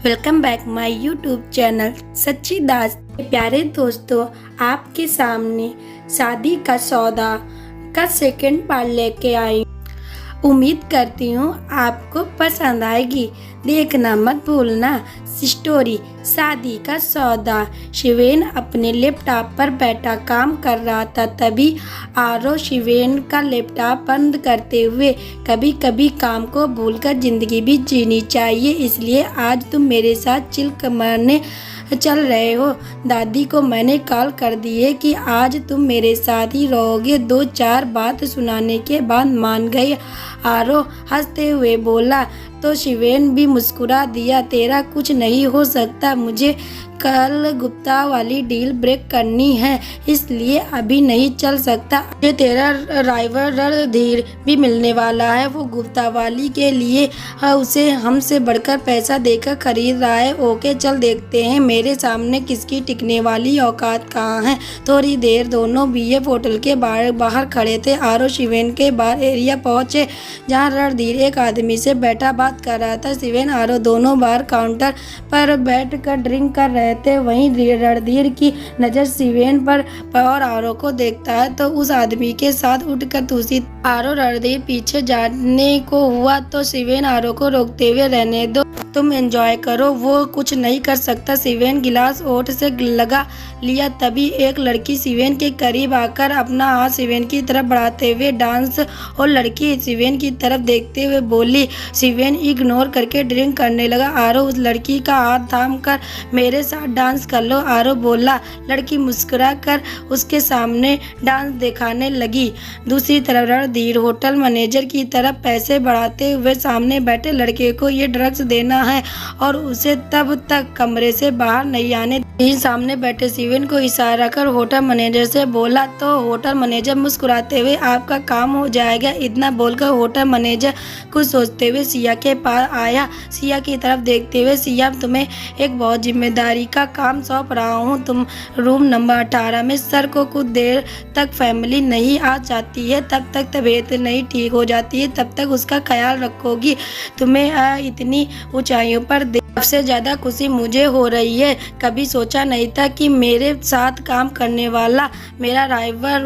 Welcome back my YouTube channel सच्ची दास। प्यारे दोस्तों, आपके सामने शादी का सौदा का सेकंड पार्ट लेके आई। उम्मीद करती हूँ आपको पसंद आएगी। देखना मत भूलना। स्टोरी शादी का सौदा। शिवेन अपने लैपटॉप पर बैठा काम कर रहा था, तभी आरव शिवेन का लैपटॉप बंद करते हुए, कभी कभी काम को भूलकर जिंदगी भी जीनी चाहिए, इसलिए आज तुम मेरे साथ चिल मारने चल रहे हो। दादी को मैंने कॉल कर दी है कि आज तुम मेरे साथ ही रहोगे। 2-4 बात सुनाने के बाद मान गई। आरव हंसते हुए बोला तो शिवेन भी मुस्कुरा दिया। तेरा कुछ नहीं हो सकता, मुझे कल गुप्ता वाली डील ब्रेक करनी है, इसलिए अभी नहीं चल सकता। मुझे तेरा राइवल रणधीर भी मिलने वाला है, वो गुप्ता वाली के लिए उसे हमसे बढ़कर पैसा देकर खरीद रहा है। ओके चल देखते हैं मेरे सामने किसकी टिकने वाली औकात कहाँ है। थोड़ी देर दोनों बीएफ होटल के बाहर खड़े थे। आरव शिवेन के बार एरिया पहुंचे जहाँ रणधीर एक आदमी से बैठा बात कर रहा था। शिवेन आरव दोनों बार काउंटर पर बैठकर ड्रिंक कर रहे थे। वहीं रणधीर की नजर शिवेन पर और आरव को देखता है तो उस आदमी के साथ उठकर दूसरी आरव रणधीर पीछे जाने को हुआ तो शिवेन आरव को रोकते हुए रहने दो, तुम एंजॉय करो, वो कुछ नहीं कर सकता। शिवेन गिलास ओठ से लगा लिया, तभी एक लड़की शिवेन के करीब आकर अपना हाथ शिवेन की तरफ बढ़ाते हुए डांस और लड़की शिवेन की तरफ देखते हुए बोली। शिवेन इग्नोर करके ड्रिंक करने लगा। आरव उस लड़की का हाथ थाम कर मेरे साथ डांस कर लो, आरव बोला। लड़की मुस्कुरा कर उसके सामने डांस दिखाने लगी। दूसरी तरफ रणधीर होटल मैनेजर की तरफ पैसे बढ़ाते हुए सामने बैठे लड़के को ये ड्रग्स देना है और उसे तब तक कमरे से बाहर नहीं आने। सामने बैठे शिवेन को इशारा कर होटल मैनेजर से बोला तो होटल मैनेजर मुस्कुराते हुए आपका काम हो जाएगा। इतना बोलकर होटल मैनेजर कुछ सोचते हुए सिया के पास आया। सिया की तरफ देखते हुए, सिया तुम्हें एक बहुत जिम्मेदारी का काम सौंप रहा हूँ। तुम रूम नंबर 18 में सर को कुछ देर तक फैमिली नहीं आ जाती है, तब तक तबीयत नहीं ठीक हो जाती है, तब तक उसका ख्याल रखोगी। तुम्हें इतनी ऊंचाइयों पर सबसे ज़्यादा खुशी मुझे हो रही है। कभी सोचा नहीं था कि मेरे साथ काम करने वाला मेरा राइवल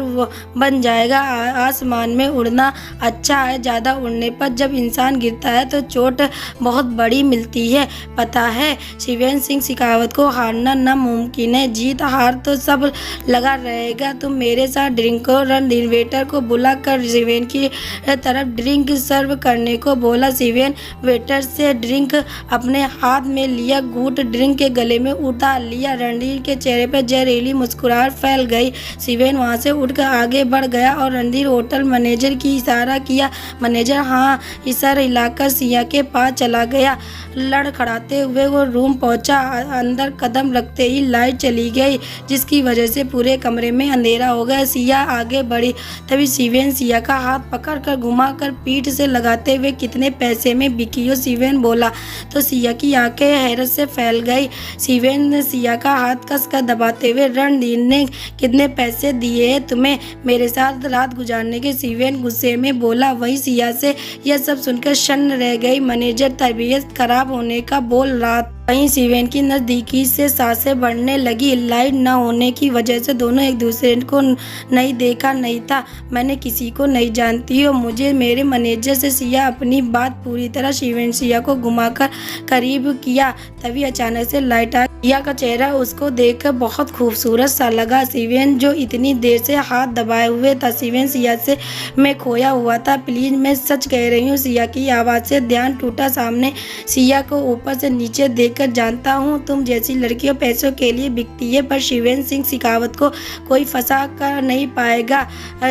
बन जाएगा। आसमान में उड़ना अच्छा है, ज़्यादा उड़ने पर जब इंसान गिरता है तो चोट बहुत बड़ी मिलती है, पता है। शिवेन सिंह शेखावत को हारना नामुमकिन है, जीत हार तो सब लगा रहेगा। तुम मेरे साथ ड्रिंक को। रणधीर वेटर को बुलाकर शिवेन की तरफ ड्रिंक सर्व करने को बोला। शिवेन वेटर से ड्रिंक अपने हाथ में लिया, घूंट ड्रिंक के गले में उतार लिया। रणधीर के चेहरे पर जहरीली मुस्कुराहट फैल गई। शिवेन वहां से उठकर आगे बढ़ गया और रणधीर होटल मैनेजर की इशारा किया। मैनेजर हाँ इशारा हिलाकर सिया के पास चला गया। लड़खड़ाते हुए वो रूम पहुंचा। अंदर कदम रखते ही लाइट चली गई, जिसकी वजह से पूरे कमरे में अंधेरा हो गया। सिया आगे बढ़ी, तभी शिवेन सिया का हाथ पकड़कर घुमाकर पीठ से लगाते हुए कितने पैसे में बिकी हो, शिवेन बोला तो सिया की आंखें हैरत से फैल गई। शिवेन ने सिया का हाथ कसकर दबाते हुए, रणधीर ने कितने पैसे दिए हैं तुम्हें मेरे साथ रात गुजारने के, शिवेन गुस्से में बोला। वही सिया से यह सब सुनकर शन्न रह गई। मैनेजर तबीयत खराब होने का बोल रहा था। वहीं शिवेन की नज़दीकी से सांसें बढ़ने लगी। लाइट न होने की वजह से दोनों एक दूसरे को नहीं देखा नहीं था। मैंने किसी को नहीं जानती हो, मुझे मेरे मैनेजर से सिया अपनी बात पूरी तरह शिवेन सिया को घुमाकर करीब किया। तभी अचानक से लाइट आ। सिया का चेहरा उसको देखकर बहुत खूबसूरत सा लगा। शिवेन जो इतनी देर से हाथ दबाए हुए था, शिवेन सिया से मैं खोया हुआ था। प्लीज मैं सच कह रही हूँ। सिया की आवाज़ से ध्यान टूटा। सामने सिया को ऊपर से नीचे देखकर जानता हूँ तुम जैसी लड़कियों पैसों के लिए बिकती है, पर शिवेन सिंह शेखावत को कोई फंसा कर नहीं पाएगा।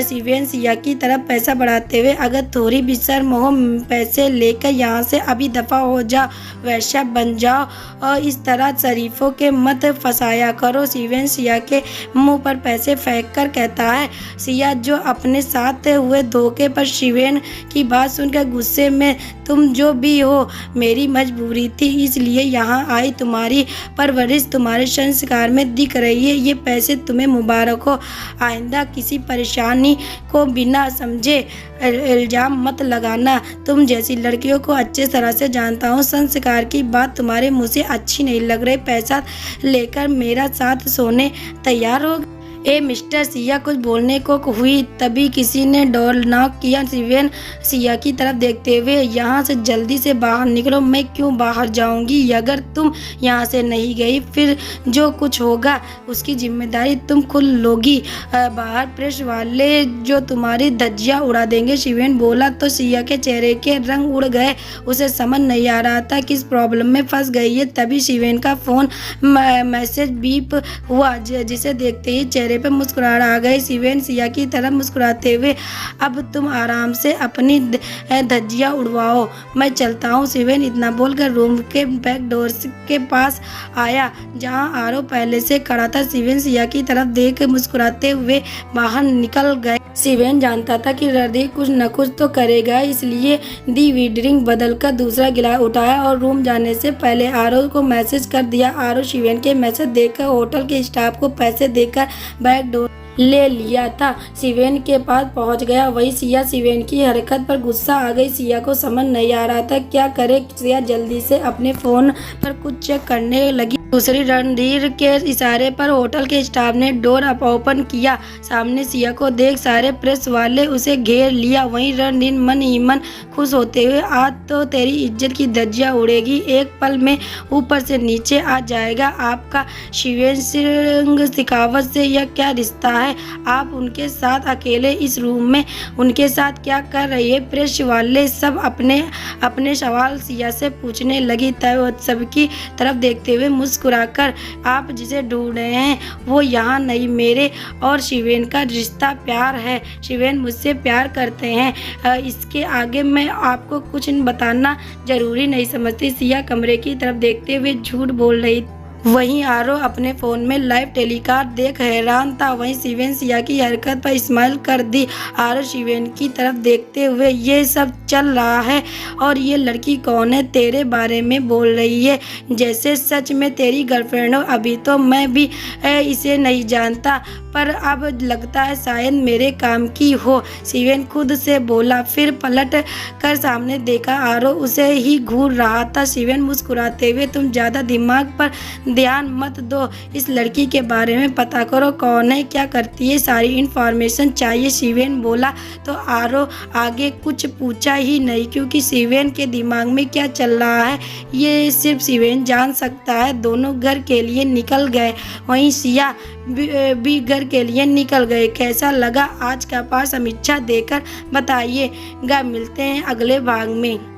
शिवेन सिया की तरफ पैसा बढ़ाते हुए, अगर थोड़ी भी शर्म हो, पैसे लेकर यहाँ से अभी दफा हो जाओ, वैश्या बन जाओ और इस तरह शरीफों के मत फंसाया करो। शिवेन सिया के मुंह पर पैसे फेंक कर कहता है। सिया जो अपने साथ हुए धोखे पर शिवेन की बात सुनकर गुस्से में, तुम जो भी हो मेरी मजबूरी थी, इसलिए यहाँ आई। तुम्हारी परवरिश तुम्हारे संस्कार में दिख रही है। ये पैसे तुम्हें मुबारक हो। आइंदा किसी परेशानी को बिना समझे इल्ज़ाम मत लगाना। तुम जैसी लड़कियों को अच्छे तरह से जानता हूँ। संस्कार की बात तुम्हारे मुँह से अच्छी नहीं लग रही। पैसा लेकर मेरा साथ सोने तैयार हो? ए मिस्टर सिया कुछ बोलने को हुई, तभी किसी ने डोर नॉक किया। शिवेन सिया की तरफ देखते हुए, यहाँ से जल्दी से बाहर निकलो। मैं क्यों बाहर जाऊँगी? अगर तुम यहाँ से नहीं गई फिर जो कुछ होगा उसकी जिम्मेदारी तुम खुद लोगी। बाहर प्रेस वाले जो तुम्हारी धज्जियाँ उड़ा देंगे। शिवेन बोला तो सिया के चेहरे के रंग उड़ गए। उसे समझ नहीं आ रहा था किस प्रॉब्लम में फंस गई है। तभी शिवेन का फ़ोन मैसेज बीप हुआ, जिसे देखते ही चेहरे पे मुस्कुराहट आ गई। शिवेन सिया की तरफ मुस्कुराते हुए, अब तुम आराम से अपनी धज्जियाँ उड़वाओ, मैं चलता हूँ। शिवेन इतना बोलकर रूम के बैक डोर के पास आया जहाँ आरव पहले से खड़ा था। शिवेन सिया की तरफ देख मुस्कुराते हुए बाहर निकल गए। शिवेन जानता था कि रणधीर कुछ न कुछ तो करेगा, इसलिए दी ड्रिंक बदलकर दूसरा गिलास उठाया और रूम जाने से पहले आरव को मैसेज कर दिया। आरव शिवेन के मैसेज देखकर होटल के स्टाफ को पैसे देकर बैक डोर ले लिया था। शिवेन के पास पहुंच गया। वही सिया शिवेन की हरकत पर गुस्सा आ गई। सिया को समझ नहीं आ रहा था क्या करे। सिया जल्दी से अपने फ़ोन पर कुछ चेक करने लगी। दूसरी रणधीर के इशारे पर होटल के स्टाफ ने डोर ओपन किया। सामने सिया को देख सारे प्रेस वाले उसे घेर लिया। वहीं रणधीर मन ही मन खुश होते हुए, आज तो तेरी इज्जत की धज्जियाँ उड़ेगी, एक पल में ऊपर से नीचे आ जाएगा आपका शिवेन सिंह शेखावत से यह क्या रिश्ता है? आप उनके साथ अकेले इस रूम में उनके साथ क्या कर रही है? प्रेस वाले सब अपने अपने सवाल सिया से पूछने लगी। तब सबकी तरफ देखते हुए मुस्कुराकर, आप जिसे ढूंढ रहे हैं वो यहाँ नहीं, मेरे और शिवेन का रिश्ता प्यार है। शिवेन मुझसे प्यार करते हैं, इसके आगे मैं आपको कुछ बताना जरूरी नहीं समझती। सिया कमरे की तरफ देखते हुए झूठ बोल रही। वहीं आरव अपने फ़ोन में लाइव टेलीकास्ट देख हैरान था। वहीं शिवेन सिया की हरकत पर स्माइल कर दी। आरव शिवेन की तरफ देखते हुए, ये सब चल रहा है और ये लड़की कौन है? तेरे बारे में बोल रही है जैसे सच में तेरी गर्लफ्रेंड हो। अभी तो मैं भी इसे नहीं जानता, पर अब लगता है शायद मेरे काम की हो। शिवेन खुद से बोला, फिर पलट कर सामने देखा। आरव उसे ही घूर रहा था। शिवेन मुस्कुराते हुए, तुम ज़्यादा दिमाग पर ध्यान मत दो, इस लड़की के बारे में पता करो, कौन है, क्या करती है, सारी इन्फॉर्मेशन चाहिए। शिवेन बोला तो आरव आगे कुछ पूछा ही नहीं, क्योंकि शिवेन के दिमाग में क्या चल रहा है ये सिर्फ शिवेन जान सकता है। दोनों घर के लिए निकल गए। वहीं सिया भी घर के लिए निकल गए। कैसा लगा आज का पाठ? समीक्षा देकर बताइएगा। मिलते हैं अगले भाग में।